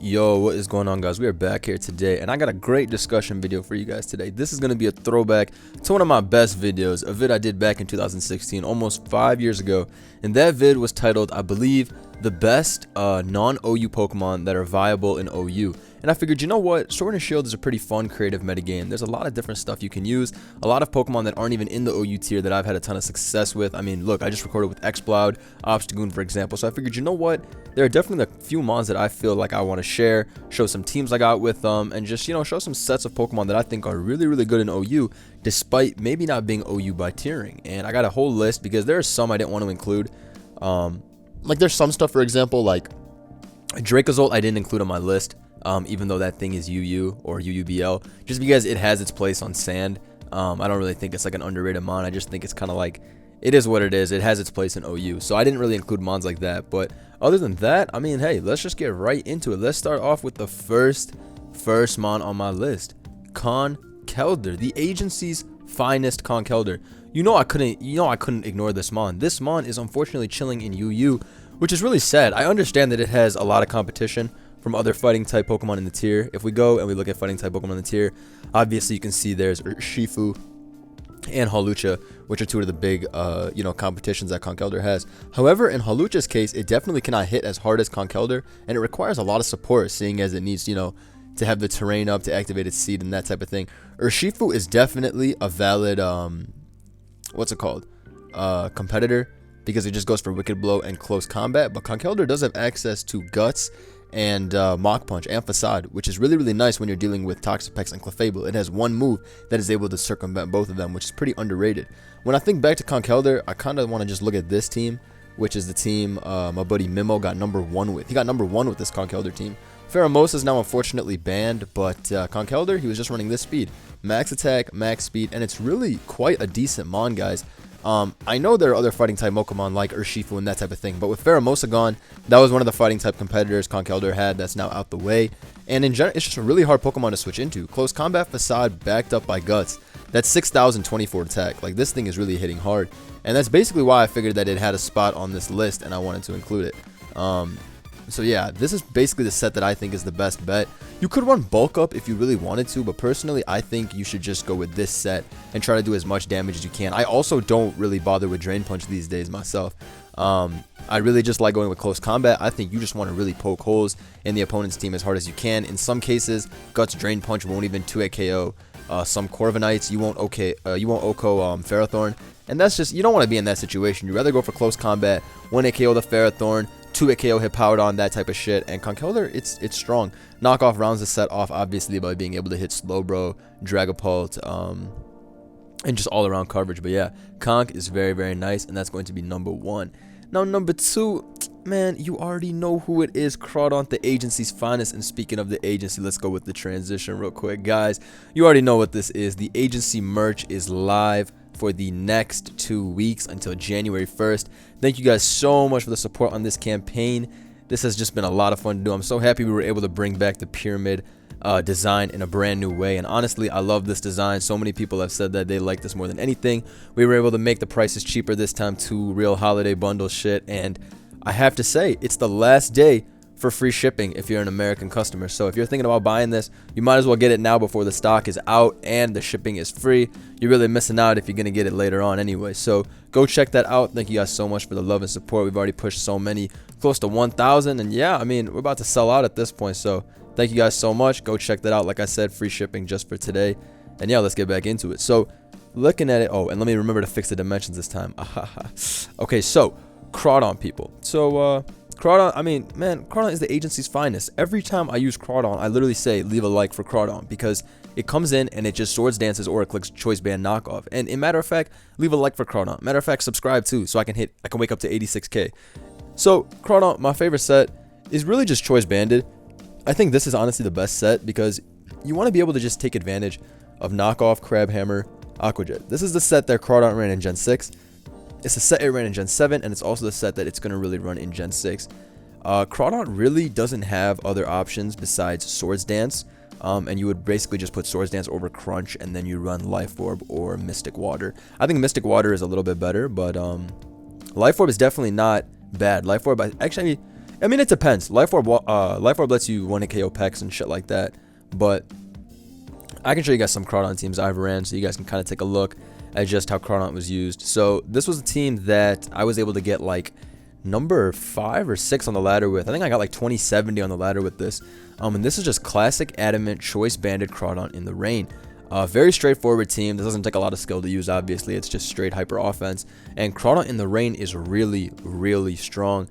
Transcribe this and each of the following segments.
Yo, what is going on, guys? We are back here today, and I got a great discussion video for you guys today. This is going to be a throwback to one of my best videos, a vid I did back in 2016, almost 5 years ago. And that vid was titled, I believe, the best non-OU Pokemon that are viable in OU. And I figured, you know what, Sword and Shield is a pretty fun, creative metagame. There's a lot of different stuff you can use, a lot of Pokemon that aren't even in the OU tier that I've had a ton of success with. I mean, look, I just recorded with Exploud, Obstagoon, for example. So I figured, you know what, there are definitely a few mons that I feel like I want to share, show some teams I got with them, and just, you know, show some sets of Pokemon that I think are really, really good in OU, despite maybe not being OU by tiering. And I got a whole list because there are some I didn't want to include. Like there's some stuff, for example, like Dracozolt I didn't include on my list, even though that thing is UU or UUBL, just because it has its place on sand. I don't really think it's like an underrated mon. I just think it's kind of like, it is what it is. It has its place in OU. So I didn't really include mons like that. But other than that, I mean, hey, let's just get right into it. Let's start off with the first mon on my list, Conkeldurr, the agency's finest Conkeldurr. You know I couldn't ignore this mon. This mon is unfortunately chilling in UU, which is really sad. I understand that it has a lot of competition from other fighting type Pokemon in the tier. If we go and we look at fighting type Pokemon in the tier, obviously you can see there's Shifu and Hawlucha, which are two of the big competitions that Conkeldurr has. However, in Hawlucha's case, it definitely cannot hit as hard as Conkeldurr, and it requires a lot of support, seeing as it needs, you know, to have the terrain up to activate its seed and that type of thing. Urshifu is definitely a valid competitor, because it just goes for Wicked Blow and close combat. But Conkeldurr does have access to Guts and Mach Punch and Facade, which is really, really nice when you're dealing with Toxapex and Clefable. It has one move that is able to circumvent both of them, which is pretty underrated. When I think back to Conkeldurr, I kind of want to just look at this team, which is the team my buddy Mimo got #1 with. He got #1 with this Conkeldurr team. Pheromosa is now unfortunately banned, but Conkeldurr, he was just running this speed. Max attack, max speed, and it's really quite a decent mon, guys. I know there are other fighting type Pokemon like Urshifu and that type of thing, but with Pheromosa gone, that was one of the fighting type competitors Conkeldurr had that's now out the way. And in general, it's just a really hard Pokemon to switch into. Close combat, Facade, backed up by Guts. That's 6,024 attack. Like, this thing is really hitting hard. And that's basically why I figured that it had a spot on this list and I wanted to include it. So yeah, this is basically the set that I think is the best bet. You could run Bulk Up if you really wanted to, but personally, I think you should just go with this set and try to do as much damage as you can. I also don't really bother with Drain Punch these days myself. I really just like going with close combat. I think you just want to really poke holes in the opponent's team as hard as you can. In some cases, Guts Drain Punch won't even 2-hit KO. Some Corviknights, you won't OHKO Ferrothorn. And that's just, you don't want to be in that situation. You'd rather go for close combat, 1-hit KO the Ferrothorn, 2-hit KO hit powered on, that type of shit. And Conkeldurr, it's strong. Knockoff rounds the set off, obviously, by being able to hit Slowbro, Dragapult, and just all around coverage. But yeah, Conk is very, very nice, and that's going to be #1. Now, #2, man, you already know who it is. Crawdaunt, the agency's finest. And speaking of the agency, let's go with the transition real quick, guys. You already know what this is. The agency merch is live for the next 2 weeks until January 1st. Thank you guys so much for the support on this campaign. This has just been a lot of fun to do. I'm so happy we were able to bring back the pyramid design in a brand new way, and honestly, I love this design. So many people have said that they like this more than anything. We were able to make the prices cheaper this time too, real holiday bundle shit, and I have to say, it's the last day for free shipping if you're an American customer. So if you're thinking about buying this, you might as well get it now before the stock is out and the shipping is free. You're really missing out if you're gonna get it later on anyway. So go check that out. Thank you guys so much for the love and support. We've already pushed so many, close to 1,000, and yeah, I mean, we're about to sell out at this point. So thank you guys so much. Go check that out. Like I said, free shipping just for today. And yeah, let's get back into it. So looking at it, oh, and let me remember to fix the dimensions this time. Okay, so Crawdaunt, people. So Crawdaunt, I mean, man, Crawdaunt is the agency's finest. Every time I use Crawdaunt, I literally say leave a like for Crawdaunt, because it comes in and it just swords dances or it clicks choice band knockoff. And in matter of fact, leave a like for Crawdaunt. Matter of fact, subscribe too, so I can wake up to 86k. So Crawdaunt, my favorite set, is really just choice banded. I think this is honestly the best set because you want to be able to just take advantage of knockoff, Crabhammer, Aqua Jet. This is the set that Crawdaunt ran in Gen 6. It's the set it ran in Gen 7, and it's also the set that it's going to really run in Gen 6. Crawdaunt really doesn't have other options besides Swords Dance, and you would basically just put Swords Dance over Crunch, and then you run Life Orb or Mystic Water. I think Mystic Water is a little bit better, but Life Orb is definitely not bad. Life Orb, actually, I mean, it depends. Life Orb lets you 1-hit KO Pex and shit like that, but I can show you guys some Crawdaunt teams I've ran so you guys can kind of take a look at just how Crawdaunt was used. So this was a team that I was able to get like number 5 or 6 on the ladder with. I think I got like 2070 on the ladder with this. And this is just classic Adamant Choice Banded Crawdaunt in the rain. Very straightforward team. This doesn't take a lot of skill to use, obviously. It's just straight hyper offense. And Crawdaunt in the rain is really, really strong.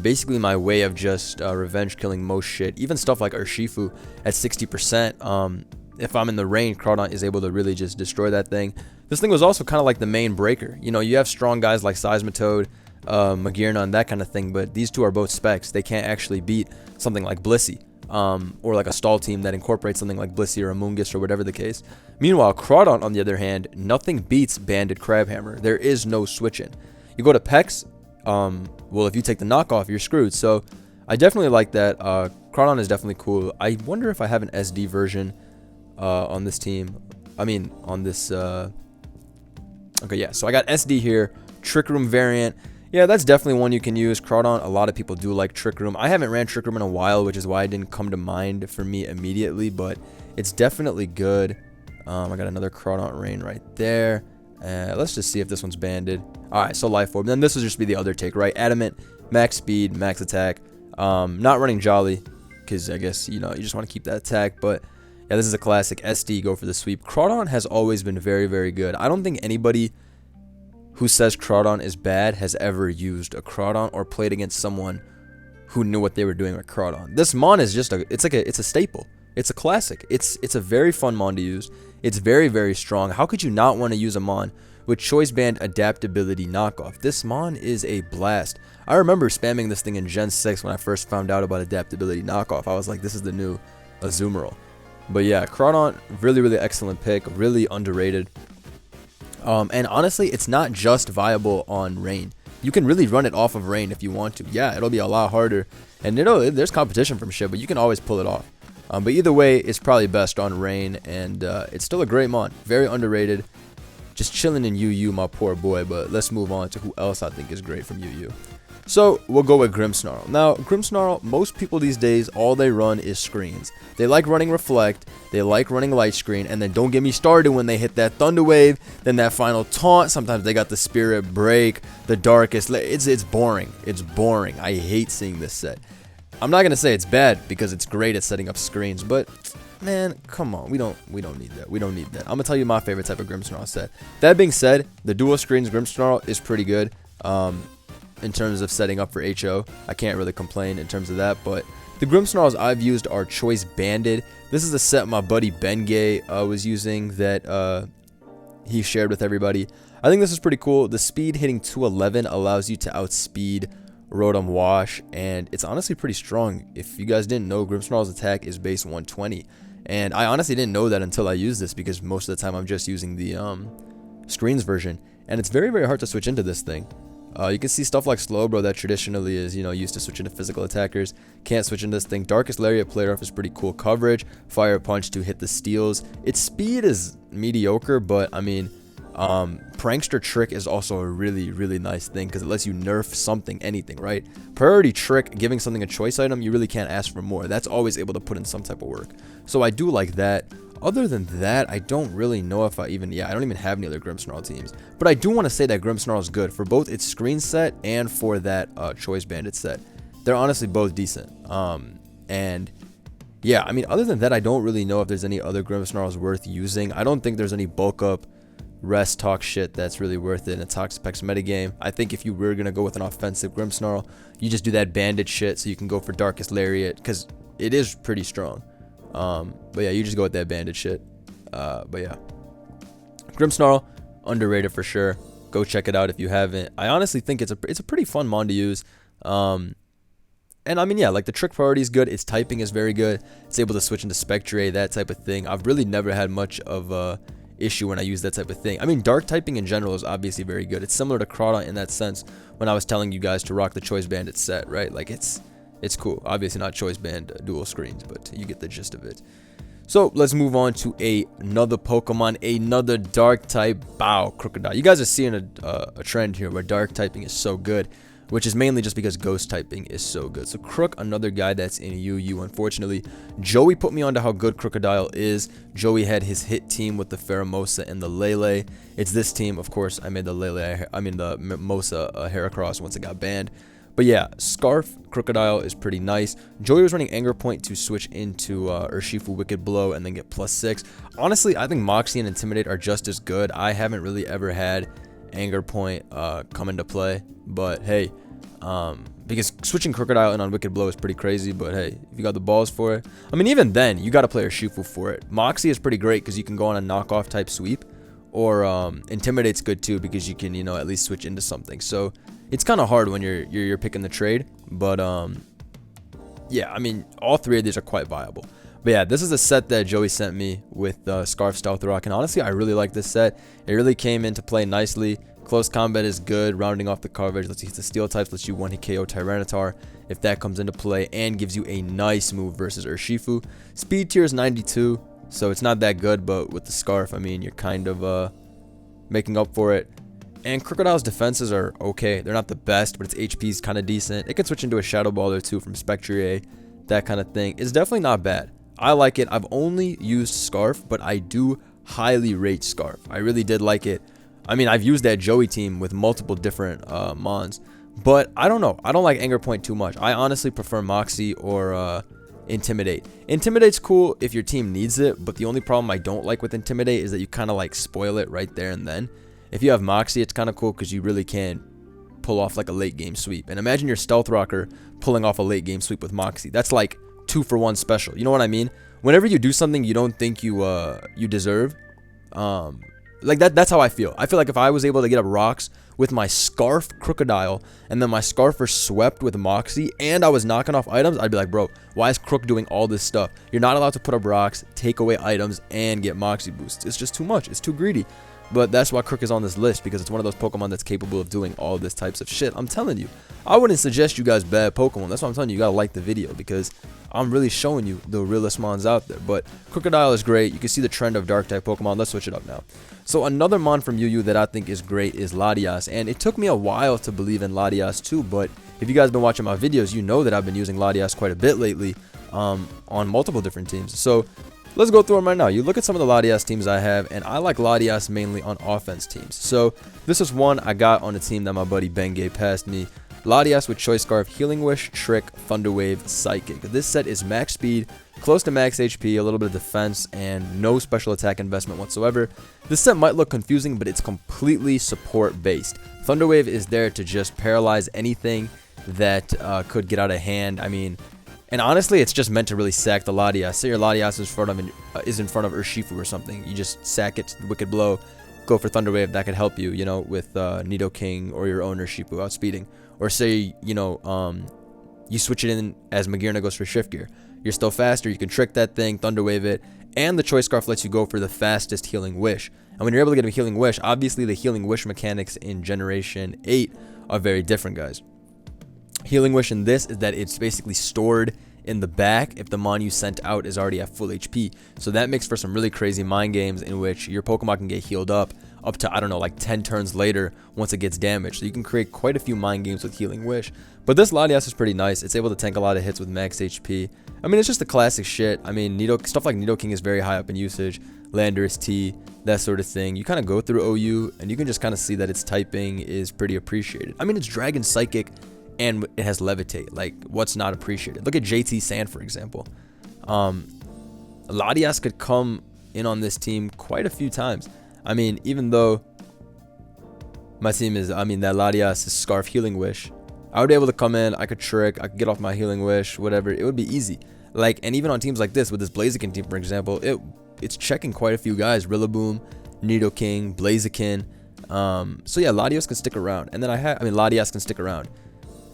Basically my way of just revenge killing most shit. Even stuff like Urshifu at 60%. If I'm in the rain, Crawdaunt is able to really just destroy that thing. This thing was also kind of like the main breaker. You know, you have strong guys like Seismitoad, Magearna, and that kind of thing, but these two are both specs. They can't actually beat something like Blissey, or like a stall team that incorporates something like Blissey or Amoonguss or whatever the case. Meanwhile, Crawdaunt, on the other hand, nothing beats Banded Crabhammer. There is no switching. You go to Pex, well, if you take the knockoff, you're screwed. So I definitely like that. Crawdaunt is definitely cool. I wonder if I have an SD version on this team. I mean, on this... Okay, yeah, so I got SD here. Trick Room variant. Yeah, that's definitely one you can use. Crawdaunt, a lot of people do like Trick Room. I haven't ran Trick Room in a while, which is why it didn't come to mind for me immediately, but it's definitely good. I got another Crawdaunt Rain right there. Let's just see if this one's banded. Alright, so Life Orb. Then this would just be the other take, right? Adamant, max speed, max attack. Not running Jolly, because I guess, you know, you just want to keep that attack, but... yeah, this is a classic. SD, go for the sweep. Crawdaunt has always been very, very good. I don't think anybody who says Crawdaunt is bad has ever used a Crawdaunt or played against someone who knew what they were doing with Crawdaunt. This mon is just it's a staple. It's a classic. It's a very fun mon to use. It's very, very strong. How could you not want to use a mon with Choice Band Adaptability Knockoff? This mon is a blast. I remember spamming this thing in Gen 6 when I first found out about Adaptability Knockoff. I was like, this is the new Azumarill. But yeah, Crawdaunt, really, really excellent pick. Really underrated. And honestly, it's not just viable on Rain. You can really run it off of Rain if you want to. Yeah, it'll be a lot harder. And there's competition from shit, but you can always pull it off. But either way, it's probably best on Rain. And it's still a great mon. Very underrated. Just chilling in UU, my poor boy. But let's move on to who else I think is great from UU. So, we'll go with Grimmsnarl. Now, Grimmsnarl, most people these days, all they run is screens. They like running Reflect, they like running Light Screen, and then don't get me started when they hit that Thunder Wave, then that final taunt. Sometimes they got the Spirit Break, the Darkest. It's boring. It's boring. I hate seeing this set. I'm not going to say it's bad, because it's great at setting up screens, but... man, come on. We don't need that. We don't need that. I'm going to tell you my favorite type of Grimmsnarl set. That being said, the dual screens Grimmsnarl is pretty good. In terms of setting up for HO, I can't really complain in terms of that, but the Grimmsnarls I've used are Choice Banded. This is a set my buddy Bengay was using that he shared with everybody. I think this is pretty cool. The speed hitting 211 allows you to outspeed Rotom Wash, and it's honestly pretty strong. If you guys didn't know, Grimmsnarl's attack is base 120, and I honestly didn't know that until I used this, because most of the time I'm just using the screens version, and it's very, very hard to switch into this thing. You can see stuff like Slowbro that traditionally is, used to switch into physical attackers. Can't switch into this thing. Darkest Lariat played off is pretty cool coverage. Fire Punch to hit the steals. Its speed is mediocre, but I mean, Prankster Trick is also a really, really nice thing because it lets you nerf something, anything, right? Priority Trick, giving something a choice item, you really can't ask for more. That's always able to put in some type of work. So I do like that. Other than that, I don't really know if I don't even have any other Grimmsnarl teams. But I do want to say that Grimmsnarl is good for both its screen set and for that Choice Bandit set. They're honestly both decent. And yeah, I mean, other than that, I don't really know if there's any other Grimmsnarls worth using. I don't think there's any bulk up, rest talk shit that's really worth it in a Toxapex metagame. I think if you were going to go with an offensive Grimmsnarl, you just do that bandit shit so you can go for Darkest Lariat because it is pretty strong. But yeah, you just go with that bandit shit. But yeah, Grimmsnarl, underrated for sure. Go check it out if you haven't. I honestly think it's a pretty fun mon to use. And I mean, yeah, like the trick priority is good. Its typing is very good. It's able to switch into Spectre, that type of thing. I've really never had much of a issue when I use that type of thing. I mean, dark typing in general is obviously very good. It's similar to Crawdaunt in that sense when I was telling you guys to rock the Choice Bandit set, right? Like it's cool. Obviously not Choice Band dual screens, but you get the gist of it. So let's move on to another Pokemon, another dark type. Bow, Krookodile. You guys are seeing a trend here where dark typing is so good. which is mainly just because ghost typing is so good. So Crook, another guy that's in UU, unfortunately. Joey put me on to how good Krookodile is. Joey had his hit team with the Pheromosa and the Lele. It's this team, of course. I made the Mosa Heracross once it got banned. But yeah, Scarf Krookodile is pretty nice. Joey was running Anger Point to switch into Urshifu Wicked Blow and then get +6. Honestly, I think Moxie and Intimidate are just as good. I haven't really ever had Anger Point come into play, but hey, because switching Krookodile in on Wicked Blow is pretty crazy, but hey, if you got the balls for it, I mean, even then, you got to play Urshifu for it. Moxie is pretty great because you can go on a knockoff type sweep, or Intimidate's good too because you can, you know, at least switch into something. So it's kind of hard when you're picking the trade, but yeah, I mean, all three of these are quite viable. But yeah, this is a set that Joey sent me with Scarf Stealth Rock, and honestly, I really like this set. It really came into play nicely. Close combat is good, rounding off the coverage, lets you hit the steel types, lets you one-hit KO Tyranitar if that comes into play, and gives you a nice move versus Urshifu. Speed tier is 92, so it's not that good, but with the Scarf, I mean, you're kind of making up for it. And Krookodile's defenses are okay. They're not the best, but its HP is kind of decent. It can switch into a Shadow Ball or two from Spectrier, that kind of thing. It's definitely not bad. I like it. I've only used Scarf, but I do highly rate Scarf. I really did like it. I mean, I've used that Joey team with multiple different Mons, but I don't know. I don't like Anger Point too much. I honestly prefer Moxie or Intimidate. Intimidate's cool if your team needs it, but the only problem I don't like with Intimidate is that you kind of like spoil it right there and then. If you have Moxie, it's kind of cool because you really can pull off like a late game sweep. And imagine your Stealth Rocker pulling off a late game sweep with Moxie. That's like 2-for-1 special. You know what I mean? Whenever you do something you don't think you deserve, like that's how I feel. I feel like if I was able to get up rocks with my Scarf Krookodile and then my Scarfer swept with Moxie and I was knocking off items, I'd be like, bro, why is Crook doing all this stuff? You're not allowed to put up rocks, take away items, and get Moxie boosts. It's just too much. It's too greedy. But that's why Crook is on this list, because it's one of those Pokemon that's capable of doing all this types of shit. I'm telling you, I wouldn't suggest you guys bad Pokemon. That's why I'm telling you, you gotta like the video, because I'm really showing you the realest mons out there. But Krookodile is great. You can see the trend of dark type Pokemon. Let's switch it up now. So another mon from UU that I think is great is Latias, and it took me a while to believe in Latias too, but if you guys been watching my videos, you know that I've been using Latias quite a bit lately on multiple different teams. So let's go through them right now. You look at some of the Latias teams I have, and I like Latias mainly on offense teams. So this is one I got on a team that my buddy Bengay passed me. Latias with Choice Scarf, Healing Wish, Trick, Thunder Wave, Psychic. This set is max speed, close to max HP, a little bit of defense, and no special attack investment whatsoever. This set might look confusing, but it's completely support based. Thunder Wave is there to just paralyze anything that could get out of hand. I mean, and honestly, it's just meant to really sack the Latias. Say your Latias is in front of Urshifu or something. You just sack it, Wicked Blow, go for Thunder Wave. That could help you, you know, with Nidoking or your own Urshifu outspeeding. Or say, you know, you switch it in as Magearna goes for Shift Gear. You're still faster. You can trick that thing, Thunder Wave it, and the Choice Scarf lets you go for the fastest Healing Wish. And when you're able to get a Healing Wish, obviously the Healing Wish mechanics in Generation 8 are very different, guys. Healing Wish in this is that it's basically stored in the back if the mon you sent out is already at full HP. So that makes for some really crazy mind games in which your Pokemon can get healed up to, I don't know, like 10 turns later once it gets damaged. So you can create quite a few mind games with Healing Wish. But this Latias is pretty nice. It's able to tank a lot of hits with max HP. I mean, it's just the classic shit. I mean, stuff like Nidoking is very high up in usage. Landorus T, that sort of thing. You kind of go through OU and you can just kind of see that its typing is pretty appreciated. I mean, it's Dragon Psychic and it has Levitate. Like, what's not appreciated? Look at JT Sand, for example. Latias could come in on this team quite a few times. I mean, even though my team is, I mean, that Latias is Scarf Healing Wish, I would be able to come in, I could trick, I could get off my Healing Wish, whatever. It would be easy. Like, and even on teams like this, with this Blaziken team, for example, it's checking quite a few guys. Rillaboom, Nidoking, Blaziken. So yeah, Latias can stick around. And then Latias can stick around.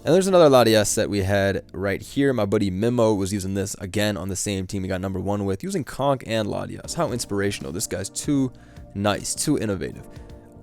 And there's another Latias set we had right here. My buddy Mimo was using this again on the same team he got #1 with, using Conk and Latias. How inspirational. This guy's too nice, too innovative.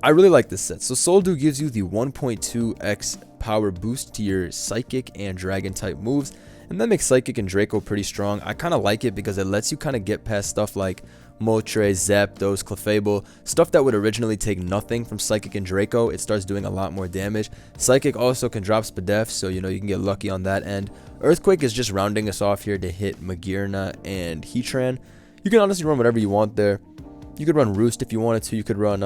I really like this set. So Soldu gives you the 1.2x power boost to your Psychic and Dragon type moves. and that makes Psychic and Draco pretty strong. I kind of like it because it lets you kind of get past stuff like Moltres, Zapdos, Clefable, stuff that would originally take nothing from Psychic and Draco. It starts doing a lot more damage. Psychic also can drop Spadef, so you know you can get lucky on that end. Earthquake is just rounding us off here to hit Magearna and Heatran. You can honestly run whatever you want there. You could run Roost if you wanted to. You could run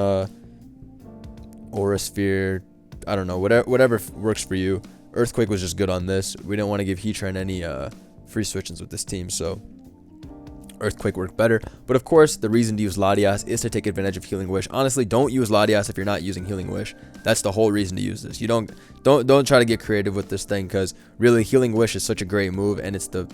Aura Sphere. I don't know, whatever works for you. Earthquake was just good on this. We didn't want to give Heatran any free switch-ins with this team, so Earthquake worked better. But of course, the reason to use Latias is to take advantage of Healing Wish. Honestly, don't use Latias if you're not using Healing Wish. That's the whole reason to use this. You don't try to get creative with this thing, because really Healing Wish is such a great move, and it's the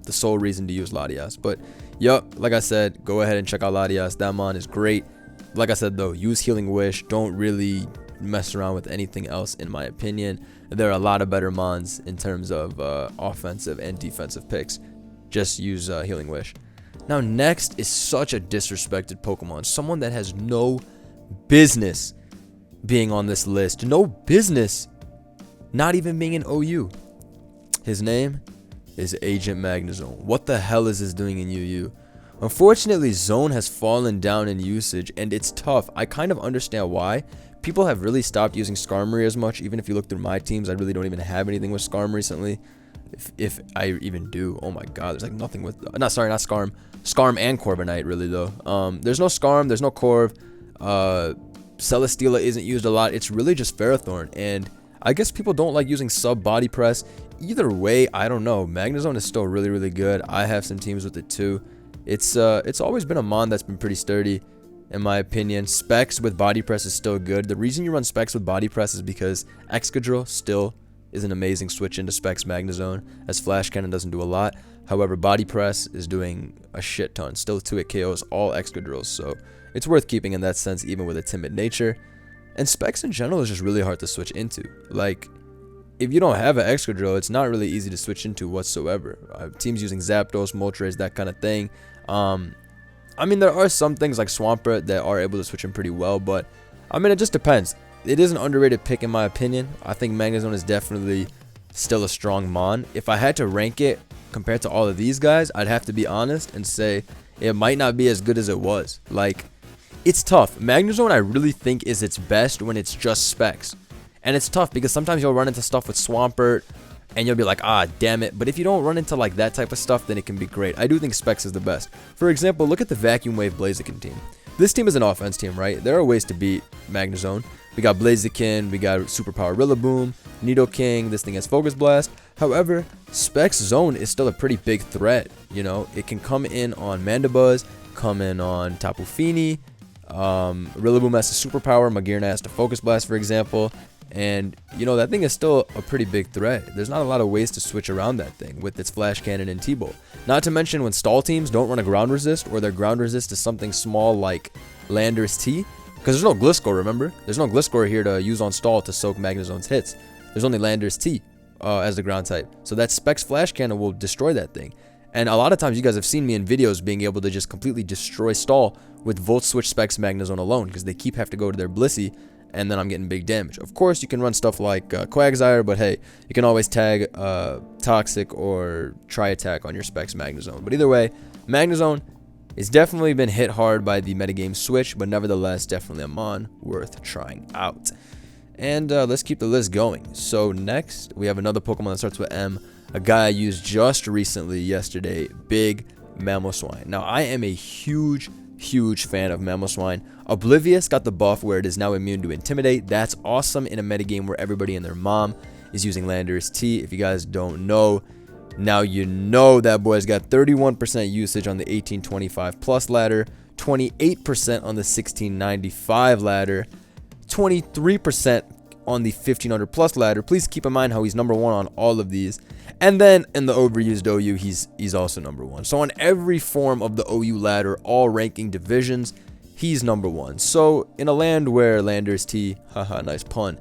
sole reason to use Latias. But yup, like I said, go ahead and check out Latias. That mon is great. Like I said though, use Healing Wish. Don't really mess around with anything else, in my opinion. There are a lot of better mons in terms of offensive and defensive picks. Just use Healing Wish. Now next is such a disrespected Pokemon, someone that has no business being on this list, no business not even being an OU. His name is Agent Magnezone. What the hell is this doing in UU? Unfortunately, Zone has fallen down in usage, and it's tough. I kind of understand why. People have really stopped using Skarmory as much. Even if you look through my teams, I really don't even have anything with Skarm recently. If I even do, oh my god, there's like nothing with not Skarm and Corviknight really though. There's no Skarm, there's no Corv. Celesteela isn't used a lot. It's really just Ferrothorn, and I guess people don't like using sub body press. Either way, I don't know. Magnezone is still really good. I have some teams with it too. It's always been a mon that's been pretty sturdy, in my opinion. Specs with body press is still good. The reason you run Specs with body press is because Excadrill still is an amazing switch into Specs Magnezone, as Flash Cannon doesn't do a lot. However, Body Press is doing a shit ton. Still 2-hit KOs all Excadrills, so it's worth keeping in that sense, even with a timid nature. And Specs in general is just really hard to switch into. Like, if you don't have an Excadrill, it's not really easy to switch into whatsoever. Teams using Zapdos, Moltres, that kind of thing. I mean, there are some things like Swampert that are able to switch in pretty well, but I mean, it just depends. It is an underrated pick in my opinion. I think Magnezone is definitely still a strong mon. If I had to rank it compared to all of these guys, I'd have to be honest and say it might not be as good as it was. Like, it's tough. Magnezone I really think is its best when it's just Specs. And it's tough because sometimes you'll run into stuff with Swampert and you'll be like, ah, damn it. But if you don't run into like that type of stuff, then it can be great. I do think Specs is the best. For example, look at the Vacuum Wave Blaziken team. This team is an offense team, right? There are ways to beat Magnezone. We got Blaziken, we got Superpower Rillaboom, Nidoking, this thing has Focus Blast. However, Specs Zone is still a pretty big threat, you know? It can come in on Mandibuzz, come in on Tapu Fini, Rillaboom has a Superpower, Magearna has to Focus Blast, for example. And, you know, that thing is still a pretty big threat. There's not a lot of ways to switch around that thing with its Flash Cannon and T-Bolt. Not to mention when stall teams don't run a ground resist, or their ground resist is something small like Landorus T. Because there's no Gliscor, remember? There's no Gliscor here to use on stall to soak Magnezone's hits. There's only Landorus T as the ground type. So that Specs Flash Cannon will destroy that thing. And a lot of times you guys have seen me in videos being able to just completely destroy stall with Volt Switch Specs Magnezone alone, because they keep have to go to their Blissey, and then I'm getting big damage. Of course, you can run stuff like Quagsire, but hey, you can always tag Toxic or Tri-Attack on your Specs Magnezone. But either way, Magnezone has definitely been hit hard by the metagame switch, but nevertheless, definitely a mon worth trying out. And let's keep the list going. So next, we have another Pokemon that starts with M, a guy I used just recently yesterday, Big Mamoswine. Now, I am a huge fan of Mamoswine. Oblivious got the buff where it is now immune to Intimidate. That's awesome in a metagame where everybody and their mom is using Landorus T. If you guys don't know, now you know that boy's got 31% usage on the 1825 plus ladder, 28% on the 1695 ladder, 23% on the 1500 plus ladder. Please keep in mind how he's #1 on all of these. And then in the overused OU, he's also #1. So on every form of the OU ladder, all ranking divisions, he's #1. So in a land where Landorus T, haha, nice pun,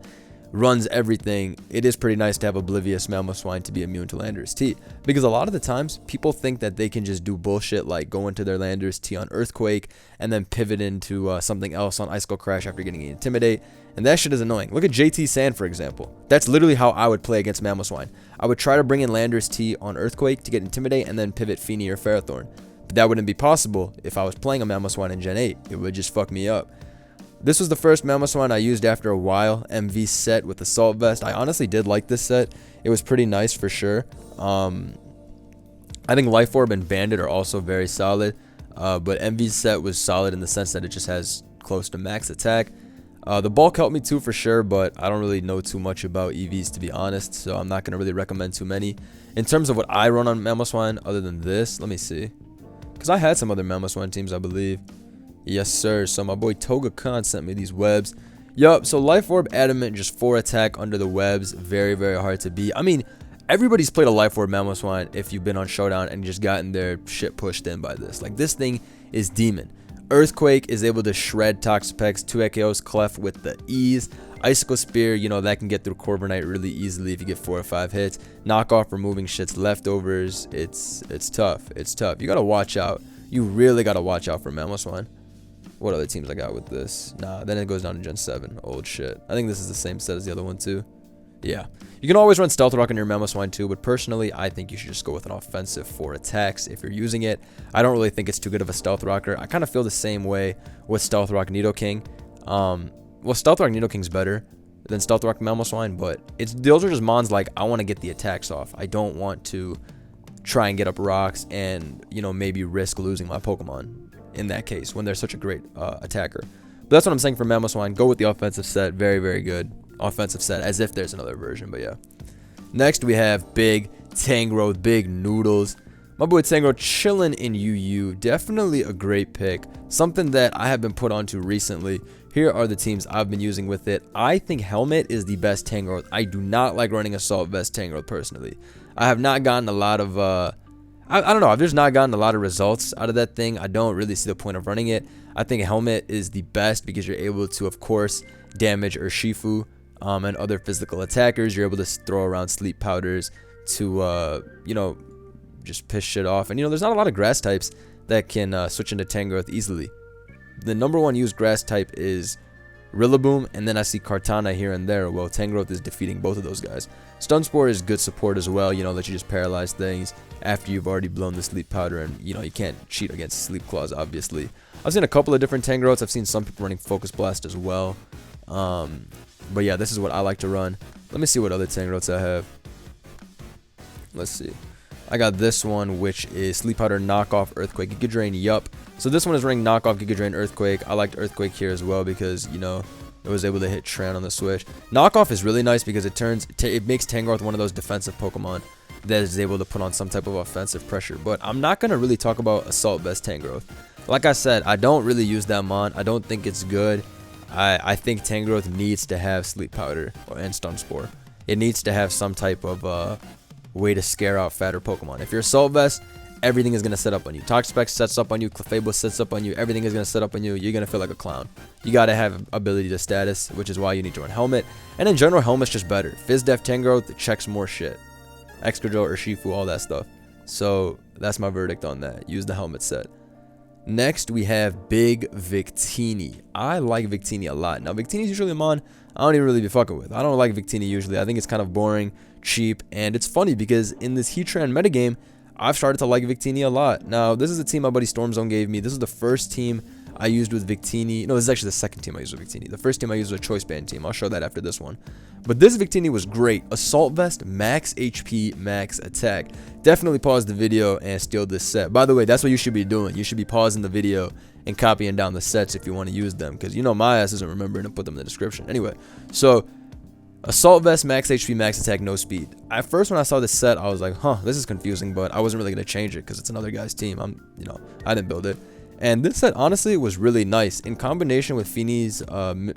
runs everything, it is pretty nice to have Oblivious Mamoswine to be immune to Landorus T. Because a lot of the times, people think that they can just do bullshit like go into their Landorus T on Earthquake and then pivot into something else on Icicle Crash after getting Intimidate. And that shit is annoying. Look at JT Sand, for example. That's literally how I would play against Mamoswine. I would try to bring in Landorus T on Earthquake to get Intimidate and then pivot Victini or Ferrothorn. But that wouldn't be possible if I was playing a Mamoswine in Gen 8. It would just fuck me up. This was the first Mamoswine I used after a while, MV set with Assault Vest. I honestly did like this set. It was pretty nice for sure. I think Life Orb and Bandit are also very solid. But MV's set was solid in the sense that it just has close to max attack. The bulk helped me too for sure, but I don't really know too much about EVs to be honest, so I'm not going to really recommend too many. In terms of what I run on Mamoswine other than this, let me see. Because I had some other Mamoswine teams, I believe. Yes, sir. So my boy Toga Khan sent me these webs. Yup, so Life Orb Adamant, just 4 attack under the webs. Very, very hard to beat. I mean, everybody's played a Life Orb Mamoswine if you've been on Showdown and just gotten their shit pushed in by this. Like, this thing is demon. Earthquake is able to shred Toxapex, 2 AKOs Clef with the ease. Icicle Spear, you know, that can get through Corviknight really easily if you get 4 or 5 hits. Knockoff removing shit's leftovers. It's tough. It's tough. You gotta watch out. You really gotta watch out for Mamoswine. What other teams I got with this? Nah, then it goes down to Gen 7. Old shit. I think this is the same set as the other one too. Yeah. You can always run Stealth Rock on your Mamoswine too, but personally, I think you should just go with an offensive 4 attacks if you're using it. I don't really think it's too good of a Stealth Rocker. I kind of feel the same way with Stealth Rock Nidoking. Well, Stealth Rock Nidoking's better than Stealth Rock Mamoswine, but those are just mons like, I want to get the attacks off. I don't want to try and get up rocks and, you know, maybe risk losing my Pokemon in that case when they're such a great attacker. But that's what I'm saying for Mamoswine. Go with the offensive set. Very, very good offensive set, as if there's another version, but yeah. Next, we have Big Tangrowth, Big Noodles. My boy Tangrowth chilling in UU. Definitely a great pick. Something that I have been put onto recently. Here are the teams I've been using with it. I think Helmet is the best Tangrowth. I do not like running Assault Vest Tangrowth personally. I have not gotten a lot of I don't know, I've just not gotten a lot of results out of that thing. I don't really see the point of running it. I think Helmet is the best because you're able to, of course, damage Urshifu and other physical attackers. You're able to throw around Sleep Powders to, you know, just piss shit off. And, you know, there's not a lot of grass types that can switch into Tangrowth easily. The number one used grass type is Rillaboom, and then I see Kartana here and there. Well, Tangrowth is defeating both of those guys. Stun Spore is good support as well, you know, that you just paralyze things after you've already blown the Sleep Powder, and, you know, you can't cheat against Sleep Claws, obviously. I've seen a couple of different Tangrowths. I've seen some people running Focus Blast as well. But yeah, this is what I like to run. Let me see what other Tangrowths I have. Let's see. I got this one, which is Sleep Powder Knockoff Earthquake Giga Drain. Yup. So this one is running Knockoff Giga Drain Earthquake. I liked Earthquake here as well because, you know, it was able to hit Tran on the switch. Knockoff is really nice because it makes Tangrowth one of those defensive Pokemon that is able to put on some type of offensive pressure. But I'm not going to really talk about Assault Vest Tangrowth. Like I said, I don't really use that mon. I don't think it's good. I think Tangrowth needs to have Sleep Powder and Stun Spore. It needs to have some type of way to scare out fatter Pokemon. If you're Assault Vest, everything is going to set up on you. Toxapex sets up on you. Clefable sets up on you. Everything is going to set up on you. You're going to feel like a clown. You got to have ability to status, which is why you need to run Helmet. And in general, Helmet's just better. Fizz-Def Tangrowth checks more shit. Excadrill, Urshifu, all that stuff. So that's my verdict on that. Use the Helmet set. Next, we have Big Victini. I like Victini a lot. Now, Victini's usually a mon I don't even really be fucking with. I don't like Victini usually. I think it's kind of boring, cheap, and it's funny because in this Heatran metagame, I've started to like Victini a lot. Now, this is a team my buddy Stormzone gave me. This is the first team I used with Victini. No, this is actually the second team I used with Victini. The first team I used was a Choice Band team. I'll show that after this one. But this Victini was great. Assault Vest, max HP, max attack. Definitely pause the video and steal this set. By the way, that's what you should be doing. You should be pausing the video and copying down the sets if you want to use them. Because you know my ass isn't remembering to put them in the description. Anyway, so Assault Vest, max HP, max attack, no speed. At first when I saw this set, I was like, huh, this is confusing, but I wasn't really going to change it because it's another guy's team. I didn't build it. And this set, honestly, was really nice. In combination with Fini's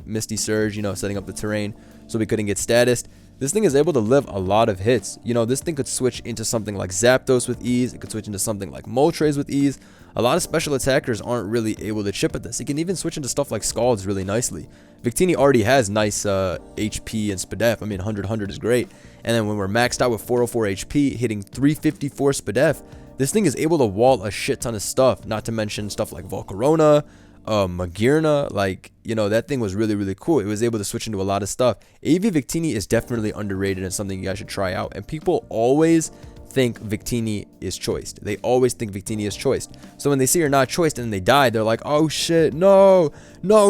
Misty Surge, setting up the terrain so we couldn't get status. this thing is able to live a lot of hits. You know, this thing could switch into something like Zapdos with ease. It could switch into something like Moltres with ease. A lot of special attackers aren't really able to chip at this. It can even switch into stuff like Scalds really nicely. Victini already has nice HP and SPDF. I mean, 100 is great. And then when we're maxed out with 404 HP, hitting 354 SPDF, this thing is able to wall a shit ton of stuff. Not to mention stuff like Volcarona, Magearna. Like, you know, that thing was really, really cool. It was able to switch into a lot of stuff. AV Victini is definitely underrated and something you guys should try out. And people always think Victini is choiced. They always think Victini is choiced. So when they see you're not choiced and then they die, they're like, oh shit, no,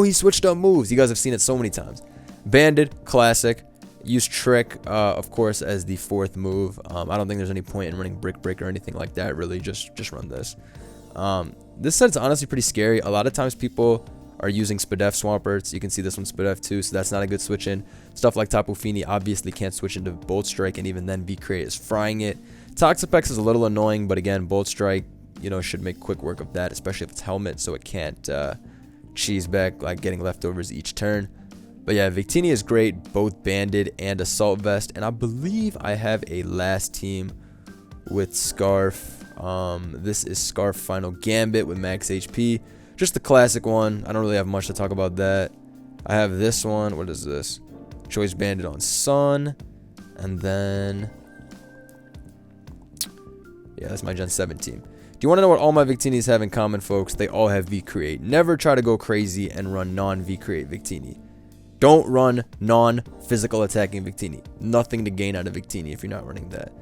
he switched up moves. You guys have seen it so many times. Banded, classic. Use Trick, of course, as the 4th move. I don't think there's any point in running Brick Break or anything like that. Really, just run this. This set's honestly pretty scary. A lot of times people are using SPDF Swamperts. You can see this one's SPDF too, so that's not a good switch in. Stuff like Tapu Fini obviously can't switch into Bolt Strike, and even then V-Create is frying it. Toxapex is a little annoying, but again, Bolt Strike, you know, should make quick work of that, especially if it's Helmet, so it can't cheese back, like getting leftovers each turn. But yeah, Victini is great, both Banded and Assault Vest, and I believe I have a last team with Scarf. This is Scarf Final Gambit with max HP. Just the classic one. I don't really have much to talk about that. I have this one. What is this? Choice Banded on Sun. And then... yeah, that's my Gen 7 team. Do you want to know what all my Victinis have in common, folks? They all have V-Create. Never try to go crazy and run non-V-Create Victini. Don't run non-physical attacking Victini. Nothing to gain out of Victini if you're not running that.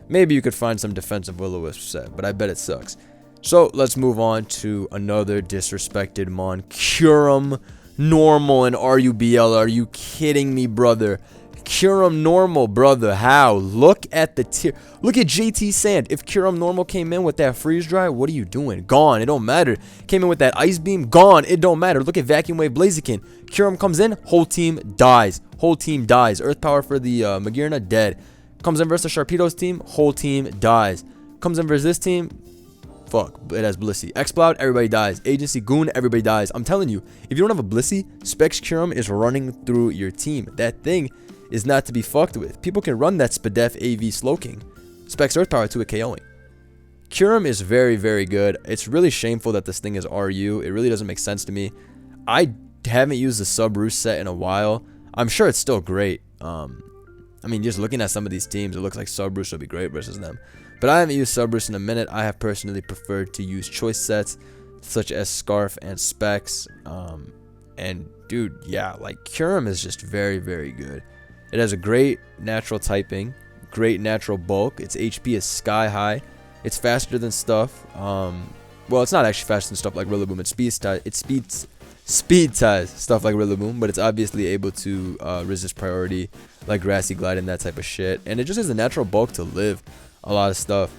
Maybe you could find some defensive Will-O-Wisp set, but I bet it sucks. So let's move on to another disrespected mon. Kyurem normal and RUBL. Are you kidding me, brother? Kyurem normal, brother. How? Look at the tier. Look at JT Sand. If Kyurem normal came in with that freeze dry, what are you doing? Gone. It don't matter. Came in with that ice beam. Gone. It don't matter. Look at Vacuum Wave Blaziken. Kyurem comes in. Whole team dies. Whole team dies. Earth Power for the Magearna. Dead. Comes in versus Sharpedo's team. Whole team dies. Comes in versus this team. Fuck. It has Blissey. Exploud. Everybody dies. Agency Goon. Everybody dies. I'm telling you. If you don't have a Blissey, Specs Kyurem is running through your team. That thing is not to be fucked with. People can run that SPDF AV Slowking. Specs Earth Power to a KOing. Kyurem is very, very good. It's really shameful that this thing is RU. It really doesn't make sense to me. I haven't used the Sub Roost set in a while. I'm sure it's still great. I mean, just looking at some of these teams, it looks like Sub Roost would be great versus them. But I haven't used Sub Roost in a minute. I have personally preferred to use choice sets such as Scarf and Specs. And dude, yeah, like Kyurem is just very, very good. It has a great natural typing, great natural bulk. Its HP is sky high. It's faster than stuff. Well, it's not actually faster than stuff like Rillaboom. It speed ties stuff like Rillaboom, but it's obviously able to resist priority like Grassy Glide and that type of shit. And it just has a natural bulk to live a lot of stuff.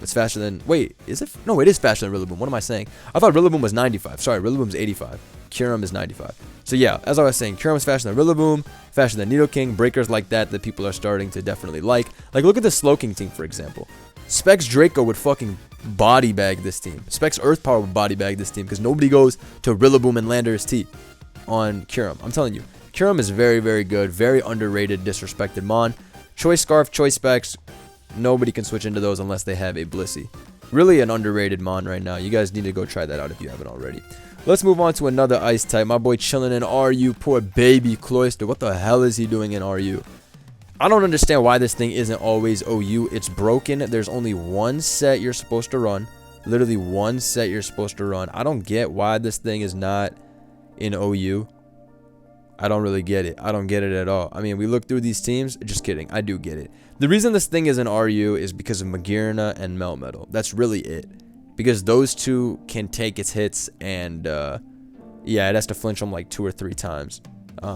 It's faster than... wait, is it? No, it is faster than Rillaboom. What am I saying? I thought Rillaboom was 95. Sorry, Rillaboom's 85. Kyurem is 95. So yeah, as I was saying, Kyurem is faster than Rillaboom, faster than Nidoking, breakers like that people are starting to definitely like. Like, look at the Slowking team, for example. Specs Draco would fucking body bag this team. Specs Earth Power would body bag this team because nobody goes to Rillaboom and Landorus T on Kyurem. I'm telling you, Kyurem is very, very good, very underrated, disrespected mon. Choice Scarf, Choice Specs, nobody can switch into those unless they have a Blissey. Really an underrated mon right now. You guys need to go try that out if you haven't already. Let's move on to another ice type. My boy chilling in RU. Poor baby Cloyster. What the hell is he doing in RU? I don't understand why this thing isn't always OU. It's broken. There's only one set you're supposed to run. Literally one set you're supposed to run. I don't get why this thing is not in OU. I don't really get it. I don't get it at all. I mean, we look through these teams. Just kidding. I do get it. The reason this thing is in RU is because of Magearna and Melmetal. That's really it. Because those two can take its hits and, yeah, it has to flinch them like 2 or 3 times,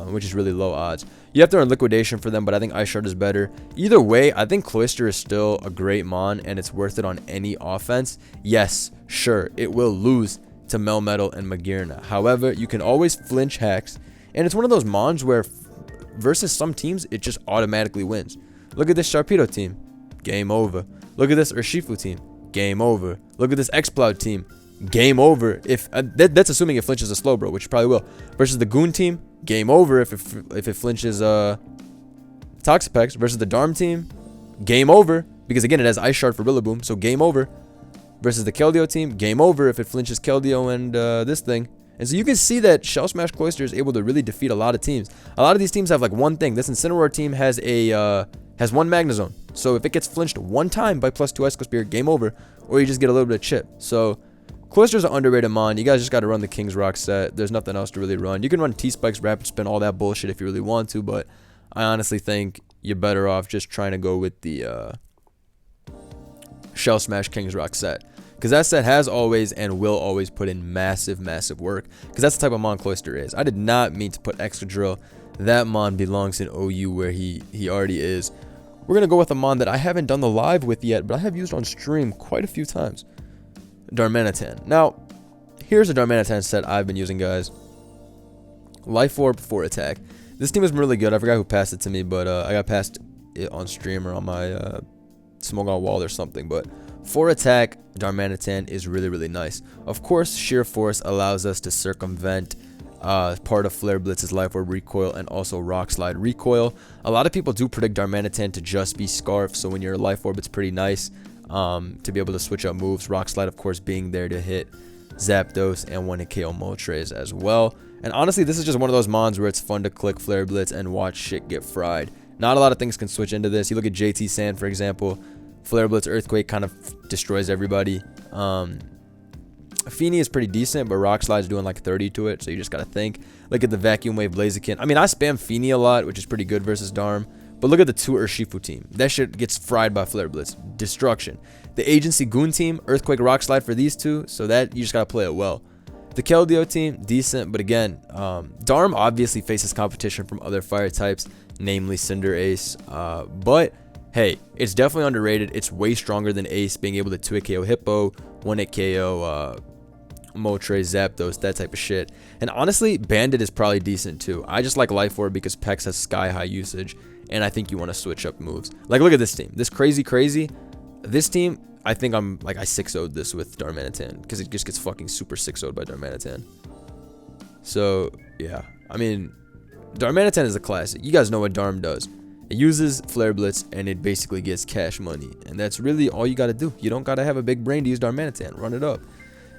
which is really low odds. You have to run Liquidation for them, but I think Ice Shard is better. Either way, I think Cloyster is still a great mon, and it's worth it on any offense. Yes, sure, it will lose to Melmetal and Magearna. However, you can always flinch Hex, and it's one of those mons where versus some teams, it just automatically wins. Look at this Sharpedo team. Game over. Look at this Urshifu team. Game over. Look at this Exploud team. Game over. If that's assuming it flinches a Slowbro, which it probably will. Versus the Goon team, game over if it flinches Toxapex versus the Darm team, game over. Because again, it has Ice Shard for Rillaboom, so game over. Versus the Keldeo team, game over if it flinches Keldeo and this thing. And so you can see that Shell Smash Cloyster is able to really defeat a lot of teams. A lot of these teams have like one thing. This Incineroar team has one Magnezone. So if it gets flinched one time by +2 Icicle Spear, game over. Or you just get a little bit of chip. So Cloyster's an underrated mon. You guys just got to run the King's Rock set. There's nothing else to really run. You can run T-Spikes, Rapid Spin, all that bullshit if you really want to. But I honestly think you're better off just trying to go with the Shell Smash King's Rock set. Because that set has always and will always put in massive, massive work. Because that's the type of mon Cloyster is. I did not mean to put Excadrill. That mon belongs in OU where he already is. We're going to go with a mon that I haven't done the live with yet, but I have used on stream quite a few times. Darmanitan. Now, here's a Darmanitan set I've been using, guys. Life Orb for attack. This team has been really good. I forgot who passed it to me, but I got passed it on stream or on my Smoke on Wall or something. But for attack, Darmanitan is really, really nice. Of course, Sheer Force allows us to circumvent part of Flare Blitz's Life Orb recoil and also Rock Slide recoil. A lot of people do predict Darmanitan to just be Scarf, so when you're Life Orb, it's pretty nice to be able to switch up moves. Rock Slide, of course, being there to hit Zapdos and one to KO Moltres as well. And honestly, this is just one of those mons where it's fun to click Flare Blitz and watch shit get fried. Not a lot of things can switch into this. You look at JT Sand, for example. Flare Blitz Earthquake kind of destroys everybody. Feeny is pretty decent, but Rock Slide's doing like 30 to it, so you just gotta think. Look at the Vacuum Wave Blaziken. I mean, I spam Feeny a lot, which is pretty good versus Darm. But look at the 2 Urshifu team. That shit gets fried by Flare Blitz. Destruction. The Agency Goon team, Earthquake Rock Slide for these two, so that you just gotta play it well. The Keldeo team, decent, but again, Darm obviously faces competition from other fire types, namely Cinder Ace, but hey, it's definitely underrated. It's way stronger than Ace, being able to 2-hit KO Hippo, 1-hit KO Moltres, Zapdos, that type of shit. And honestly, Bandit is probably decent too. I just like Life Orb because Pex has sky high usage, and I think you want to switch up moves. Like, look at this team. This crazy. This team, I think I 6-0'd this with Darmanitan because it just gets fucking super 6-0'd by Darmanitan. So, yeah. I mean, Darmanitan is a classic. You guys know what Darm does. It uses Flare Blitz, and it basically gets cash money. And that's really all you got to do. You don't got to have a big brain to use Darmanitan. Run it up.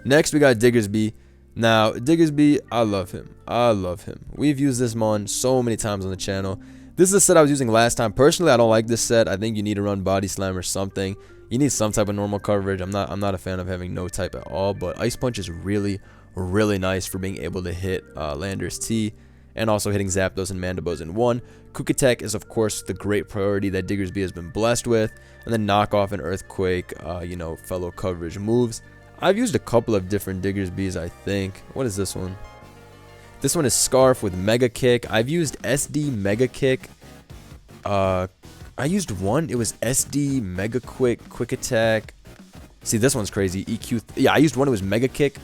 Next, we got Diggersby. Now, Diggersby, I love him. I love him. We've used this mon so many times on the channel. This is a set I was using last time. Personally, I don't like this set. I think you need to run Body Slam or something. You need some type of normal coverage. I'm not a fan of having no type at all. But Ice Punch is really, really nice for being able to hit Landorus T. And also hitting Zapdos and Mandibuzz in one. Quick Attack is, of course, the great priority that Diggersby has been blessed with. And then Knock Off and Earthquake, fellow coverage moves. I've used a couple of different Diggersbys, I think. What is this one? This one is Scarf with Mega Kick. I've used SD Mega Kick. I used one. It was SD Mega Quick Attack. See, this one's crazy. EQ. Yeah, I used one. It was Mega Kick,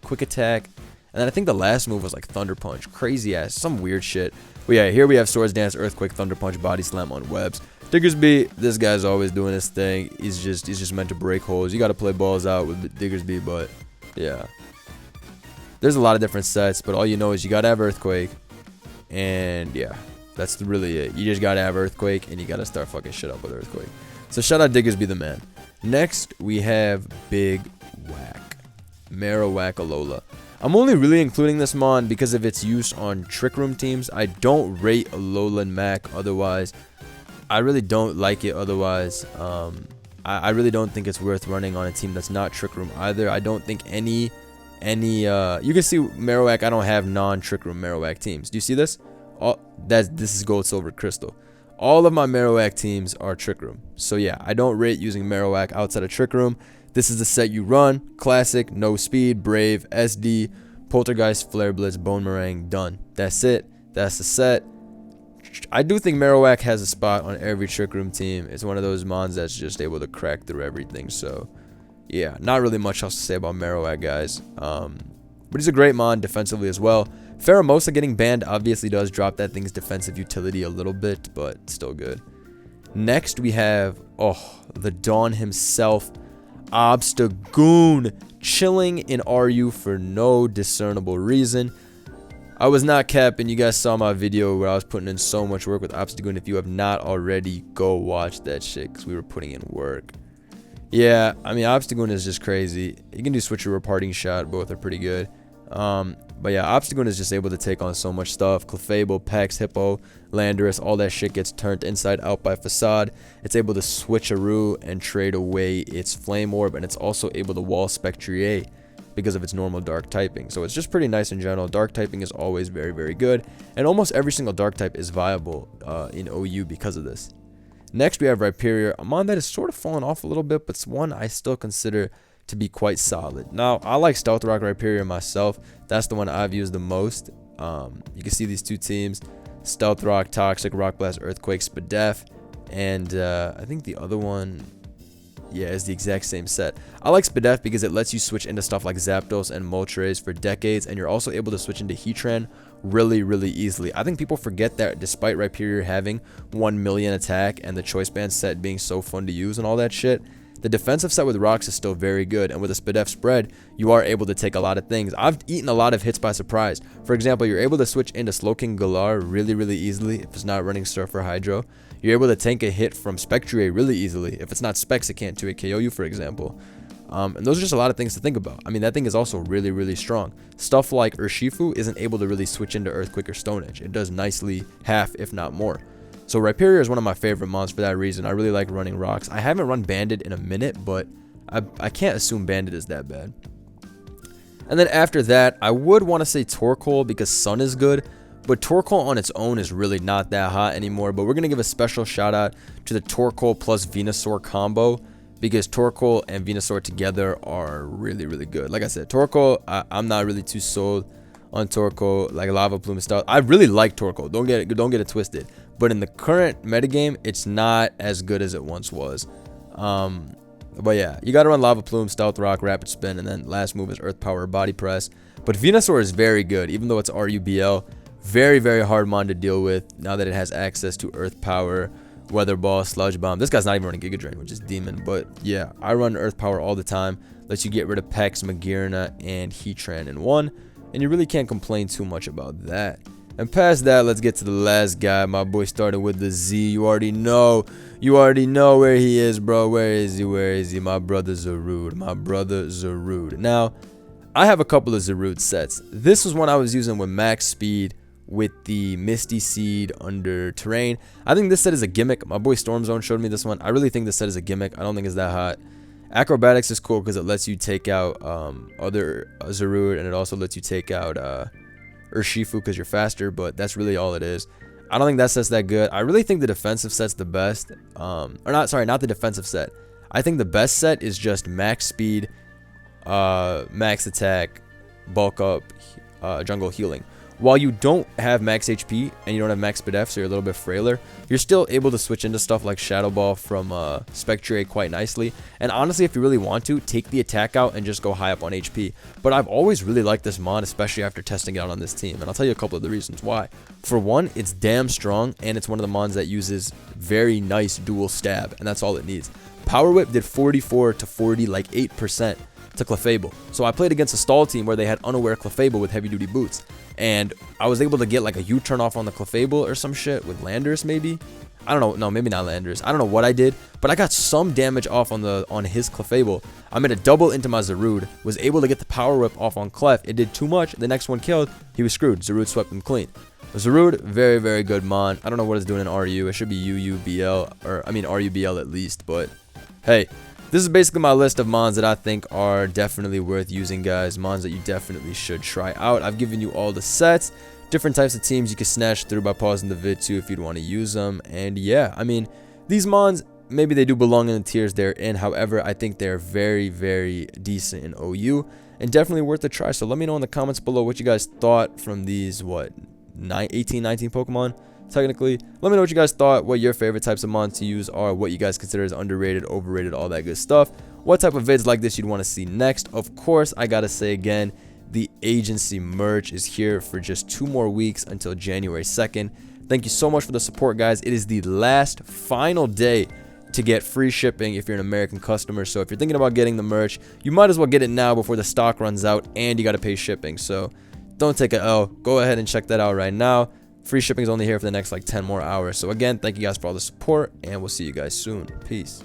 Quick Attack. And then I think the last move was like Thunder Punch. Crazy ass. Some weird shit. But yeah, here we have Swords Dance, Earthquake, Thunder Punch, Body Slam on webs. Diggersby, this guy's always doing his thing. He's just meant to break holes. You got to play balls out with Diggersby, but yeah. There's a lot of different sets, but all you know is you got to have Earthquake. And yeah, that's really it. You just got to have Earthquake, and you got to start fucking shit up with Earthquake. So shout out Diggersby the man. Next, we have Big Whack. Marowak-Alola. I'm only really including this mon because of its use on Trick Room teams. I don't rate Alola and Mac otherwise. I really don't like it otherwise. I really don't think it's worth running on a team that's not Trick Room either. I don't think any you can see Marowak. I don't have non-Trick Room Marowak teams. Do you see this? This is Gold, Silver, Crystal. All of my Marowak teams are Trick Room. So yeah, I don't rate using Marowak outside of Trick Room. This is the set you run. Classic, no speed, Brave, SD, Poltergeist, Flare Blitz, Bone Meringue, done. That's it. That's the set. I do think Marowak has a spot on every Trick Room team. It's one of those mons that's just able to crack through everything. So, yeah, not really much else to say about Marowak, guys. But he's a great mon defensively as well. Pheromosa getting banned obviously does drop that thing's defensive utility a little bit, but still good. Next, we have, the Dawn himself, Obstagoon, chilling in RU for no discernible reason. I was not capping. You guys saw my video where I was putting in so much work with Obstagoon. If you have not already, go watch that shit because we were putting in work. Yeah, I mean, Obstagoon is just crazy. You can do switcheroo, parting shot. Both are pretty good. But yeah, Obstagoon is just able to take on so much stuff. Clefable, Pex, Hippo, Landorus, all that shit gets turned inside out by Facade. It's able to switcheroo and trade away its Flame Orb, and it's also able to wall Spectrier because of its normal dark typing. So it's just pretty nice in general. Dark typing is always very, very good, and almost every single dark type is viable in OU because of this. Next we have Rhyperior, a mon that has sort of fallen off a little bit, but it's one I still consider to be quite solid. Now I like Stealth Rock Rhyperior myself. That's the one I've used the most. You can see these two teams: Stealth Rock, Toxic, Rock Blast, Earthquake, Spadef, and I think the other one, yeah, is the exact same set. I like Spadef because it lets you switch into stuff like Zapdos and Moltres for decades, and you're also able to switch into Heatran really, really easily. I think people forget that despite Rhyperior having 1 million attack and the Choice Band set being so fun to use and all that shit, the defensive set with rocks is still very good, and with a Spadef spread, you are able to take a lot of things. I've eaten a lot of hits by surprise. For example, you're able to switch into Slowking Galar really, really easily if it's not running Surf or Hydro. You're able to tank a hit from Spectrier really easily. If it's not Specs, it can't 2-hit KO you, for example. And those are just a lot of things to think about. I mean, that thing is also really, really strong. Stuff like Urshifu isn't able to really switch into Earthquake or Stone Edge. It does nicely half, if not more. So Rhyperior is one of my favorite mons for that reason. I really like running rocks. I haven't run Bandit in a minute, but I can't assume Bandit is that bad. And then after that, I would want to say Torkoal because Sun is good, but Torkoal on its own is really not that hot anymore. But we're going to give a special shout out to the Torkoal plus Venusaur combo, because Torkoal and Venusaur together are really, really good. Like I said, Torkoal, I'm not really too sold on Torkoal, like Lava Plume stuff. I really like Torkoal. Don't get it twisted. But in the current metagame, it's not as good as it once was. But yeah, you got to run Lava Plume, Stealth Rock, Rapid Spin, and then last move is Earth Power, Body Press. But Venusaur is very good, even though it's RUBL. Very, very hard mon to deal with now that it has access to Earth Power, Weather Ball, Sludge Bomb. This guy's not even running Giga Drain, which is demon. But yeah, I run Earth Power all the time. Lets you get rid of Pex, Magearna, and Heatran in one. And you really can't complain too much about that. And past that, let's get to the last guy. My boy started with the Z. You already know where he is, bro. Where is he? My brother Zarude. Now, I have a couple of Zarude sets. This was one I was using with max speed with the Misty Seed under Terrain. I think this set is a gimmick. My boy Stormzone showed me this one. I really think this set is a gimmick. I don't think it's that hot. Acrobatics is cool because it lets you take out other Zarude, and it also lets you take out Urshifu because you're faster, but that's really all it is. I don't think that set's that good. I really think the defensive set's the best. Not the defensive set. I think the best set is just max speed, max attack, bulk up, jungle healing. While you don't have max HP and you don't have max Spadef, so you're a little bit frailer, you're still able to switch into stuff like Shadow Ball from Spectrier quite nicely. And honestly, if you really want to, take the attack out and just go high up on HP. But I've always really liked this mon, especially after testing it out on this team. And I'll tell you a couple of the reasons why. For one, it's damn strong, and it's one of the mons that uses very nice dual stab, and that's all it needs. Power Whip did 44 to 40, like 8% to Clefable. So I played against a stall team where they had unaware Clefable with heavy duty boots, and I was able to get like a U-turn off on the Clefable or some shit with Landorus maybe. I don't know. No, maybe not Landorus. I don't know what I did, but I got some damage off on his Clefable. I made a double into my Zarude, was able to get the Power Whip off on Clef. It did too much. The next one killed. He was screwed. Zarude swept him clean. Zarude, very, very good mon. I don't know what it's doing in RU. It should be UUBL, or I mean RUBL at least, but hey. This is basically my list of mons that I think are definitely worth using, guys. Mons that you definitely should try out. I've given you all the sets, different types of teams you can snatch through by pausing the vid too if you'd want to use them. And yeah, I mean, these mons, maybe they do belong in the tiers they're in. However, I think they're very, very decent in OU and definitely worth a try. So let me know in the comments below what you guys thought from these, 18, 19 Pokemon. Technically, let me know what you guys thought, what your favorite types of mons to use are, what you guys consider as underrated, overrated, all that good stuff, what type of vids like this you'd want to see next. Of course, I gotta say again, the agency merch is here for just 2 more weeks until January 2nd. Thank you so much for the support, guys. It is the last final day to get free shipping if you're an American customer. So if you're thinking about getting the merch, you might as well get it now before the stock runs out and you got to pay shipping. So Don't take a L. Go ahead and check that out right now. Free shipping is only here for the next like 10 more hours. So again, thank you guys for all the support, and we'll see you guys soon. Peace.